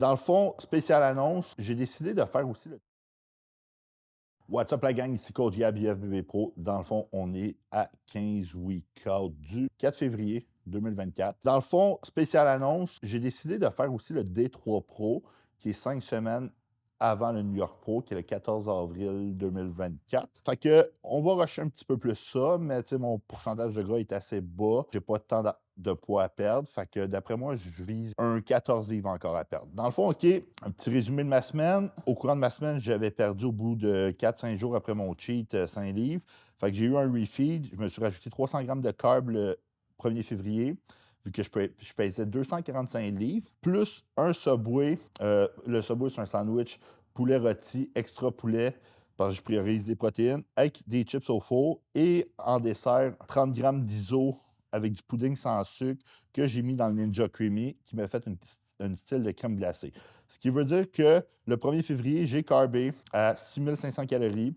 Dans le fond, spéciale annonce, j'ai décidé de faire aussi le What's up la gang, ici Coach Gab, IFBB Pro. Dans le fond, on est à 15 week out du 4 février 2024. Dans le fond, spéciale annonce, j'ai décidé de faire aussi le D3 Pro, qui est 5 semaines avant le New York Pro, qui est le 14 avril 2024. Fait que, on va rusher un petit peu plus ça, mais tu sais, mon pourcentage de gras est assez bas. J'ai pas tant de poids à perdre. Fait que, d'après moi, je vise un 14 livres encore à perdre. Dans le fond, OK, un petit résumé de ma semaine. Au courant de ma semaine, j'avais perdu au bout de 4-5 jours après mon cheat 5 livres. Fait que j'ai eu un refeed. Je me suis rajouté 300 grammes de carbs le 1er février vu que je pesais 245 livres, plus un Subway. Le Subway, c'est un sandwich poulet rôti, extra poulet, parce que je priorise les protéines, avec des chips au four et en dessert, 30 grammes d'iso avec du pudding sans sucre que j'ai mis dans le Ninja Creamy, qui m'a fait une style de crème glacée. Ce qui veut dire que le 1er février, j'ai carbé à 6500 calories.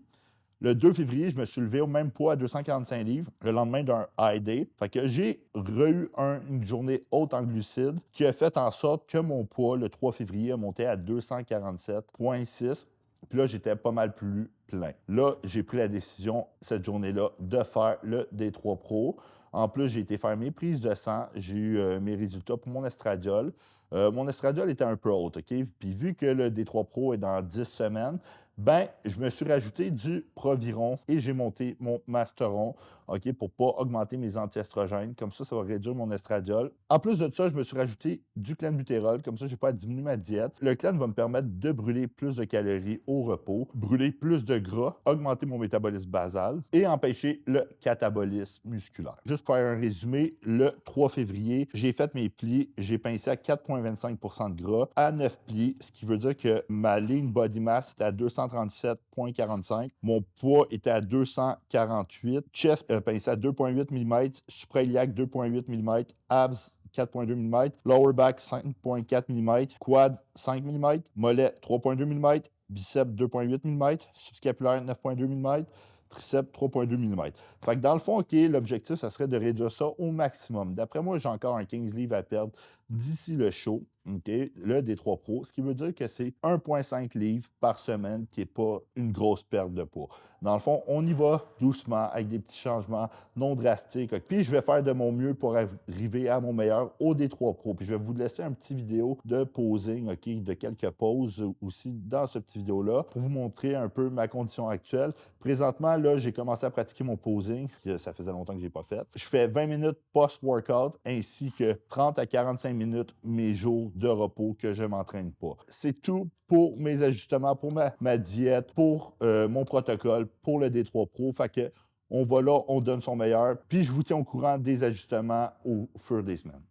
Le 2 février, je me suis levé au même poids à 245 livres, le lendemain d'un high day. Fait que j'ai eu une journée haute en glucides qui a fait en sorte que mon poids, le 3 février, a monté à 247,6. Puis là, j'étais pas mal plus plein. Là, j'ai pris la décision, cette journée-là, de faire le D3 Pro. En plus, j'ai été faire mes prises de sang. J'ai eu mes résultats pour mon estradiol. Mon estradiol était un peu haut, OK? Puis vu que le D3 Pro est dans 10 semaines, ben, je me suis rajouté du Proviron et j'ai monté mon Masteron, OK, pour ne pas augmenter mes antiestrogènes. Comme ça va réduire mon estradiol. En plus de ça, je me suis rajouté du clenbuterol. Comme ça, je n'ai pas à diminuer ma diète. Le clen va me permettre de brûler plus de calories au repos, brûler plus de gras, augmenter mon métabolisme basal et empêcher le catabolisme musculaire. Juste pour faire un résumé, le 3 février, j'ai fait mes plis, j'ai pincé à 4,25 de gras à 9 plis, ce qui veut dire que ma ligne body mass était à 237,45. Mon poids était à 248. Chest pincé à 2,8 mm. Suprailiac 2,8 mm. Abs 4,2 mm. Lower back 5,4 mm. Quad 5 mm. Mollet 3,2 mm. Biceps 2,8 mm. Subscapulaire 9,2 mm. Triceps 3,2 mm. Fait que dans le fond, OK, l'objectif, ça serait de réduire ça au maximum. D'après moi, j'ai encore un 15 livres à perdre d'ici le show, OK, le D3 Pro, ce qui veut dire que c'est 1,5 livres par semaine, qui n'est pas une grosse perte de poids. Dans le fond, on y va doucement, avec des petits changements non drastiques. Puis je vais faire de mon mieux pour arriver à mon meilleur au D3 Pro. Puis je vais vous laisser un petit vidéo de posing, OK, de quelques pauses aussi dans ce petit vidéo-là, pour vous montrer un peu ma condition actuelle. Présentement, là, j'ai commencé à pratiquer mon posing, que ça faisait longtemps que je n'ai pas fait. Je fais 20 minutes post-workout, ainsi que 30 à 45 minutes mes jours de repos que je ne m'entraîne pas. C'est tout pour mes ajustements, pour ma diète, pour mon protocole, pour le D3 Pro. Fait que on va là, on donne son meilleur, puis je vous tiens au courant des ajustements au fur des semaines.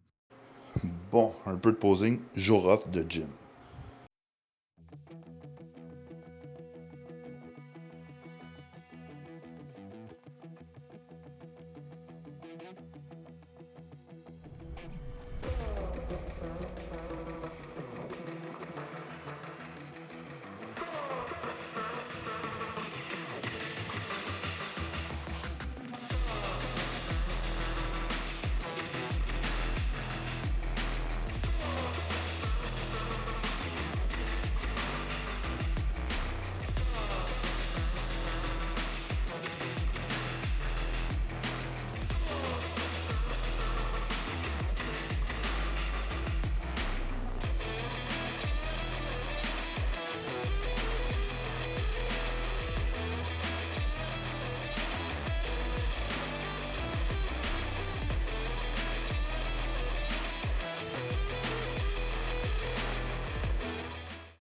Bon, un peu de posing, jour off de gym.